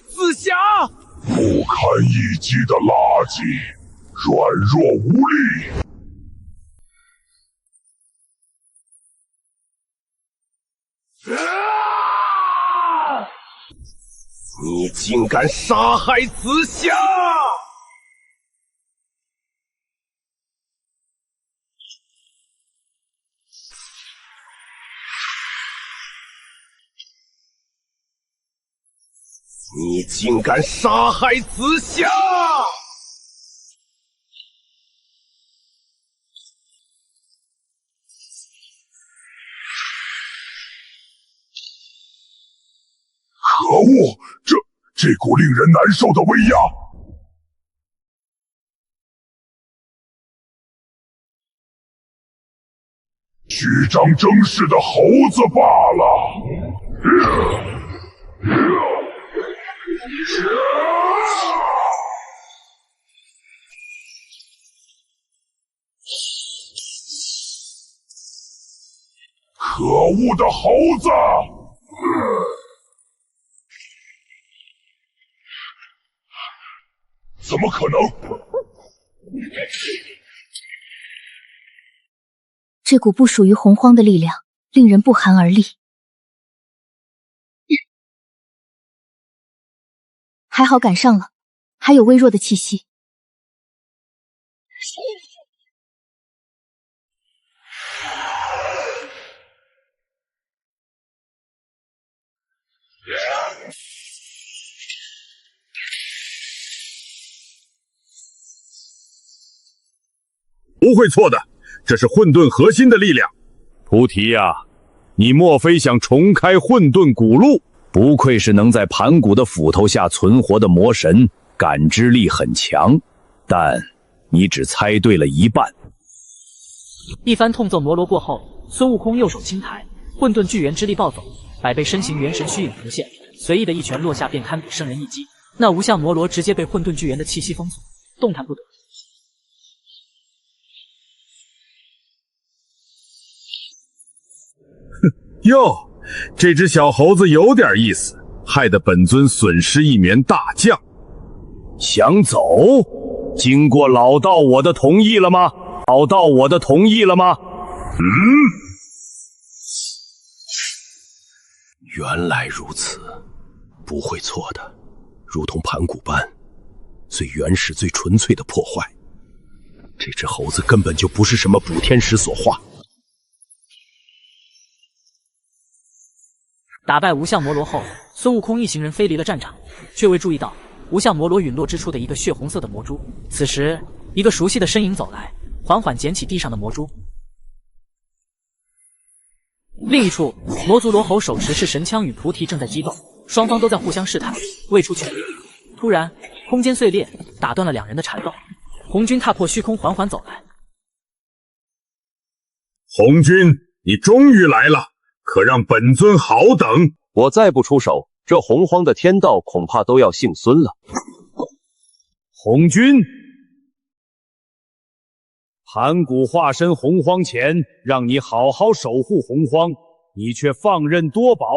紫霞，不堪一击的垃圾，软弱无力。你竟敢杀害紫霞！你竟敢杀害紫霞！可恶！这股令人难受的威压，虚张声势的猴子罢了。可恶的猴子！怎么可能？这股不属于洪荒的力量，令人不寒而栗。还好赶上了，还有微弱的气息。不会错的，这是混沌核心的力量。菩提呀，你莫非想重开混沌古路？不愧是能在盘古的斧头下存活的魔神，感知力很强，但你只猜对了一半。一番痛揍摩罗过后，孙悟空右手轻抬，混沌巨猿之力暴走，100倍身形元神虚影浮现，随意的一拳落下便堪比圣人一击。那无相摩罗直接被混沌巨猿的气息封锁，动弹不得。哟，这只小猴子有点意思，害得本尊损失一员大将。想走？经过老道我的同意了吗？老道我的同意了吗？原来如此，不会错的，如同盘古般，最原始、最纯粹的破坏。这只猴子根本就不是什么补天石所化。打败无相摩罗后，孙悟空一行人飞离了战场，却未注意到无相摩罗陨落之处的一个血红色的魔珠。此时，一个熟悉的身影走来，缓缓捡起地上的魔珠。另一处，魔族罗侯手持赤神枪与菩提正在激斗，双方都在互相试探，未出全力。突然，空间碎裂，打断了两人的缠斗。红军踏破虚空，缓缓走来。红军，你终于来了，可让本尊好等。我再不出手，这洪荒的天道恐怕都要姓孙了。红军，盘古化身洪荒前，让你好好守护洪荒，你却放任多宝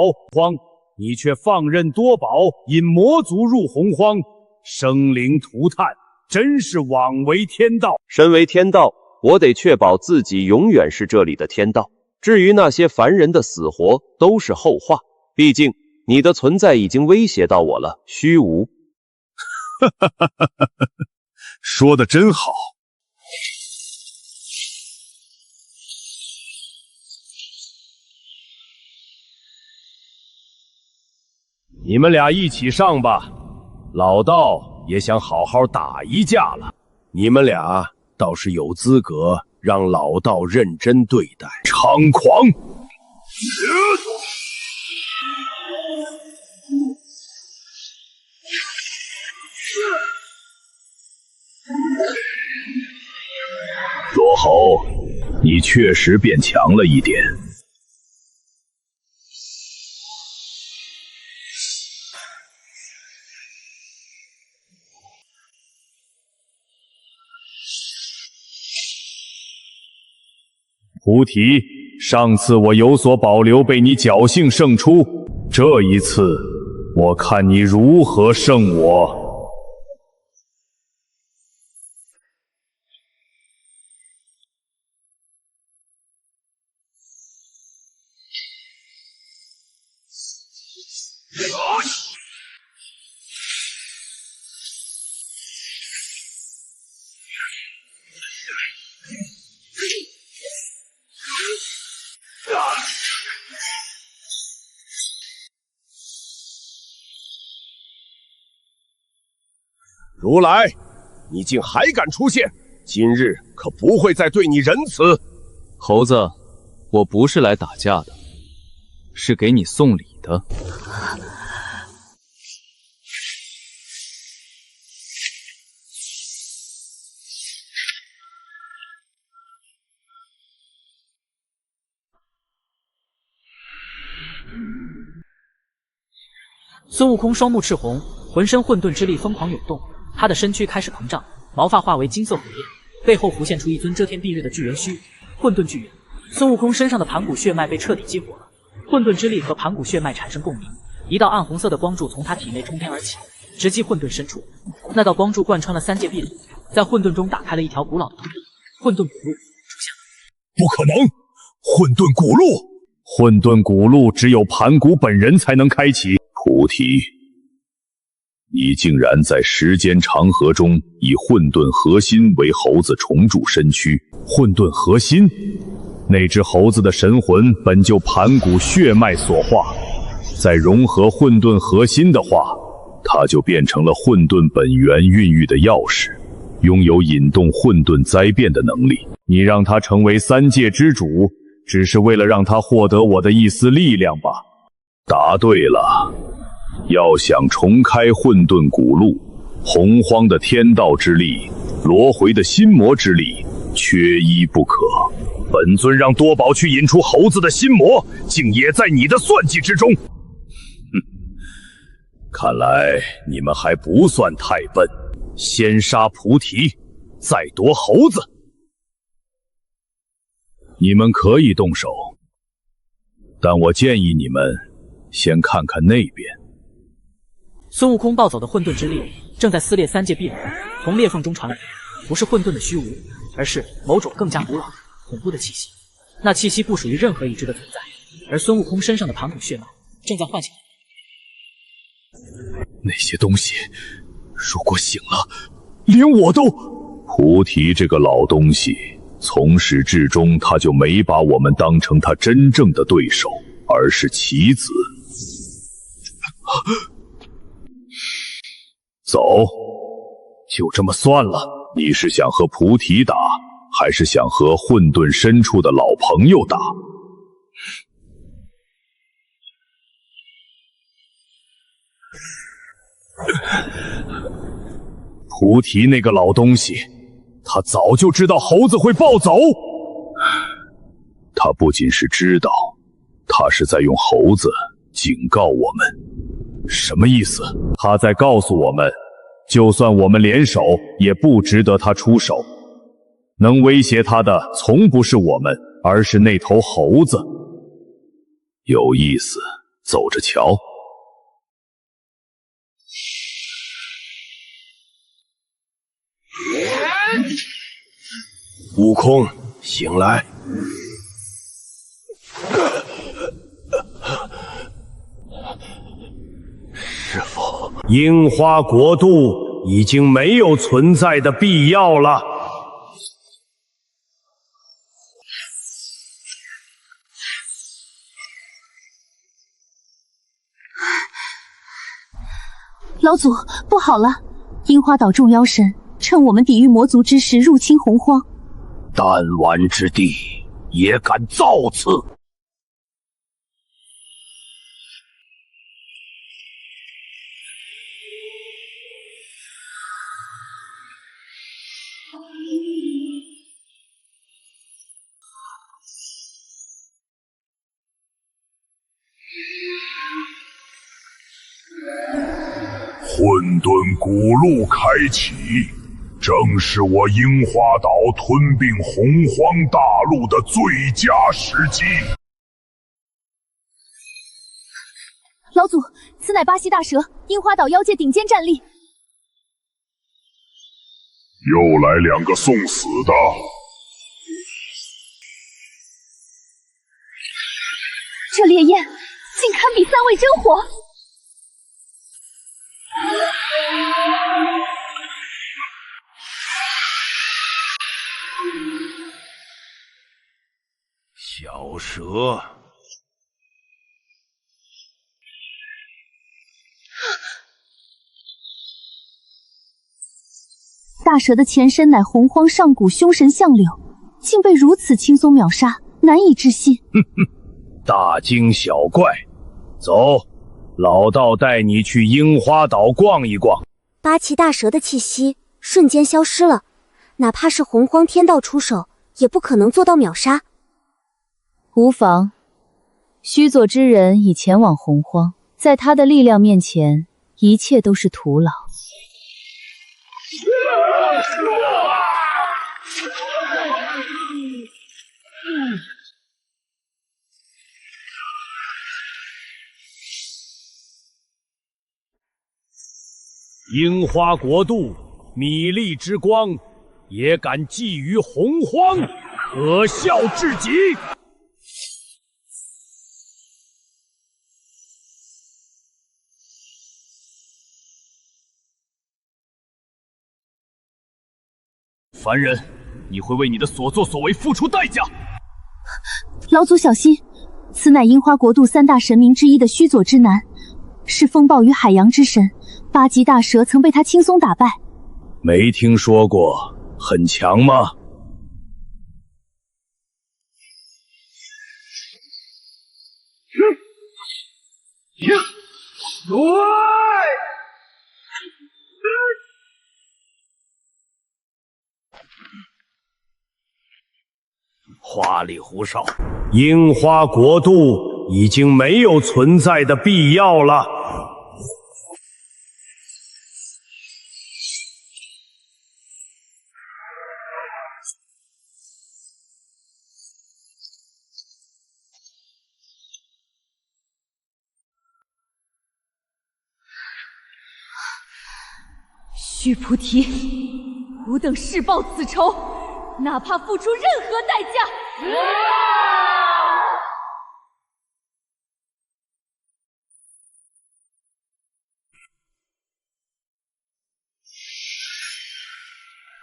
引魔族入洪荒，生灵涂炭，真是枉为天道。身为天道，我得确保自己永远是这里的天道。至于那些凡人的死活，都是后话。毕竟你的存在已经威胁到我了，虚无。说得真好。你们俩一起上吧，老道也想好好打一架了。你们俩倒是有资格让老道认真对待。猖狂！罗侯，你确实变强了一点。菩提，上次我有所保留，被你侥幸胜出，这一次我看你如何胜我！如来，你竟还敢出现！今日可不会再对你仁慈。猴子，我不是来打架的，是给你送礼的。孙悟空双目赤红，浑身混沌之力疯狂涌动，他的身躯开始膨胀，毛发化为金色火焰，背后浮现出一尊遮天蔽日的巨元虚，混沌巨元。孙悟空身上的盘古血脉被彻底激活了，混沌之力和盘古血脉产生共鸣，一道暗红色的光柱从他体内冲天而起，直击混沌深处。那道光柱贯穿了三界壁垒，在混沌中打开了一条古老的通道，混沌古路出现了。不可能！混沌古路，混沌古路只有盘古本人才能开启。菩提，你竟然在时间长河中以混沌核心为猴子重铸身躯。混沌核心，那只猴子的神魂本就盘古血脉所化，再融合混沌核心的话，它就变成了混沌本源孕育的钥匙，拥有引动混沌灾变的能力。你让它成为三界之主，只是为了让它获得我的一丝力量吧？答对了。要想重开混沌古路，洪荒的天道之力，罗回的心魔之力，缺一不可。本尊让多宝去引出猴子的心魔，竟也在你的算计之中。看来你们还不算太笨，先杀菩提，再夺猴子。你们可以动手，但我建议你们先看看那边。孙悟空暴走的混沌之力正在撕裂三界壁垒，从裂缝中传来，不是混沌的虚无，而是某种更加古老、恐怖的气息。那气息不属于任何已知的存在，而孙悟空身上的盘古血脉正在唤醒。那些东西，如果醒了，连我都……菩提这个老东西，从始至终他就没把我们当成他真正的对手，而是棋子。走，就这么算了。你是想和菩提打，还是想和混沌深处的老朋友打？菩提那个老东西，他早就知道猴子会暴走。他不仅是知道，他是在用猴子警告我们。什么意思？他在告诉我们，就算我们联手，也不值得他出手。能威胁他的，从不是我们，而是那头猴子。有意思，走着瞧。悟空，醒来！师父，樱花国度已经没有存在的必要了。老祖，不好了！樱花岛众妖神趁我们抵御魔族之时入侵洪荒，弹丸之地也敢造次！混沌古路开启，正是我樱花岛吞并洪荒大陆的最佳时机。老祖，此乃巴西大蛇，樱花岛妖界顶尖战力。又来2个送死的。这烈焰竟堪比3位真火！小蛇，大蛇的前身乃洪荒上古凶神相柳，竟被如此轻松秒杀，难以置信。大惊小怪，走，老道带你去樱花岛逛一逛。八岐大蛇的气息瞬间消失了，哪怕是洪荒天道出手，也不可能做到秒杀。无妨，须佐之人已前往洪荒，在他的力量面前，一切都是徒劳。樱花国度，米粒之光，也敢觊觎洪荒，可笑至极！凡人，你会为你的所作所为付出代价。老祖小心，此乃樱花国度3大神明之一的须佐之男，是风暴与海洋之神。8级大蛇曾被他轻松打败。没听说过，很强吗？花里胡哨，樱花国度已经没有存在的必要了。须菩提，吾等誓报此仇，哪怕付出任何代价。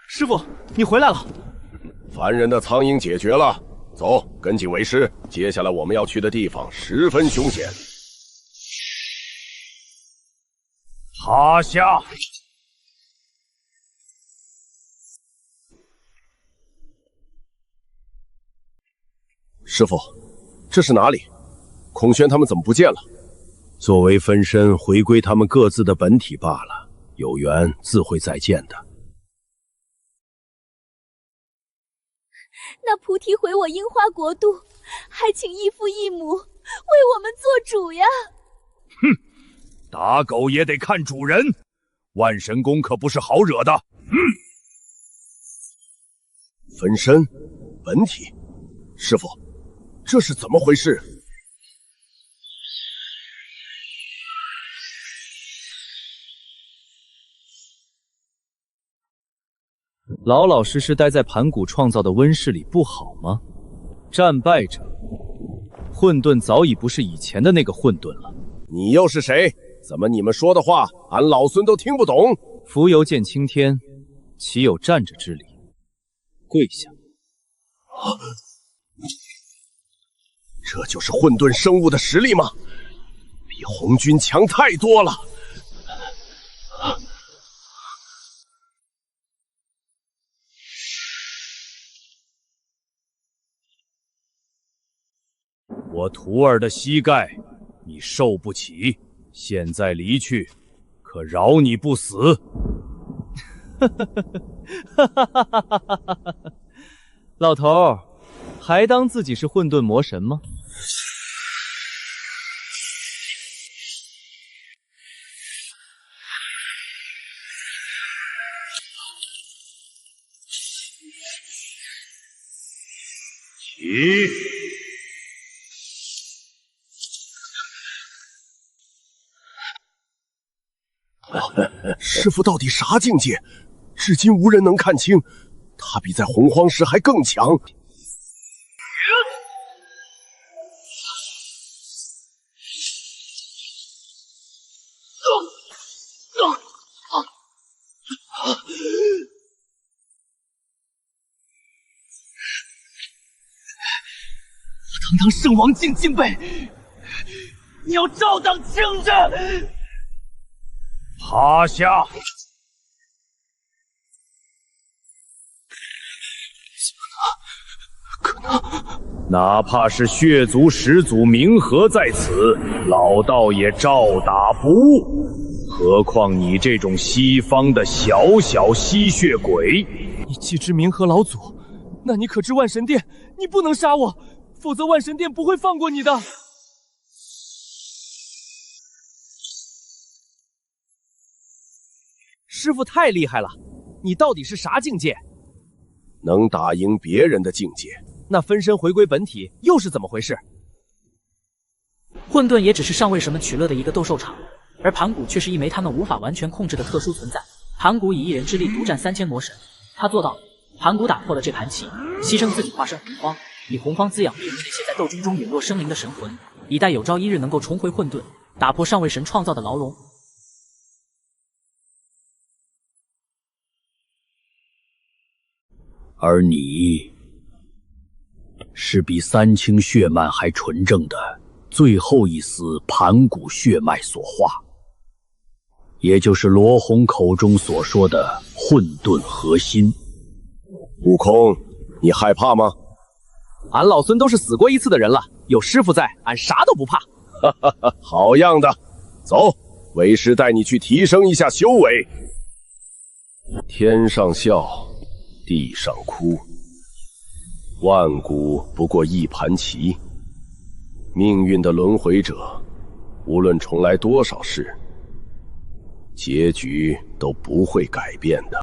师傅，你回来了。凡人的苍蝇解决了，走，跟紧为师。接下来我们要去的地方十分凶险。趴下！师傅，这是哪里？孔宣他们怎么不见了？作为分身，回归他们各自的本体罢了，有缘自会再见的。那菩提回我樱花国度，还请义父义母为我们做主呀！哼，打狗也得看主人，万神宫可不是好惹的。分身，本体，师傅，这是怎么回事？老老实实待在盘古创造的温室里不好吗？战败者，混沌早已不是以前的那个混沌了。你又是谁？怎么你们说的话，俺老孙都听不懂？蜉蝣见青天，岂有站着之理？跪下！这就是混沌生物的实力吗？比红军强太多了。我徒儿的膝盖，你受不起。现在离去，可饶你不死。老头，还当自己是混沌魔神吗？起！师父到底啥境界？至今无人能看清。他比在洪荒时还更强。堂堂圣王境禁备，你要照当听着！趴下！可能，哪怕是血族始祖冥河在此，老道也照打不误。何况你这种西方的小小吸血鬼！你既知冥河老祖，那你可知万神殿？你不能杀我，否则万神殿不会放过你的。师父太厉害了，你到底是啥境界？能打赢别人的境界。那分身回归本体又是怎么回事？混沌也只是上位神们取乐的一个斗兽场，而盘古却是一枚他们无法完全控制的特殊存在。盘古以一人之力独占3000魔神，他做到了。盘古打破了这盘棋，牺牲自己化身洪荒，以洪荒滋养庇护那些在斗争中陨落生灵的神魂，以待有朝一日能够重回混沌，打破上位神创造的牢笼。而你，是比三清血脉还纯正的最后一丝盘古血脉所化，也就是罗红口中所说的混沌核心。悟空，你害怕吗？俺老孙都是死过一次的人了，有师父在，俺啥都不怕。哈哈哈，好样的！走，为师带你去提升一下修为。天上笑，地上哭，万古不过一盘棋。命运的轮回者，无论重来多少世，结局都不会改变的。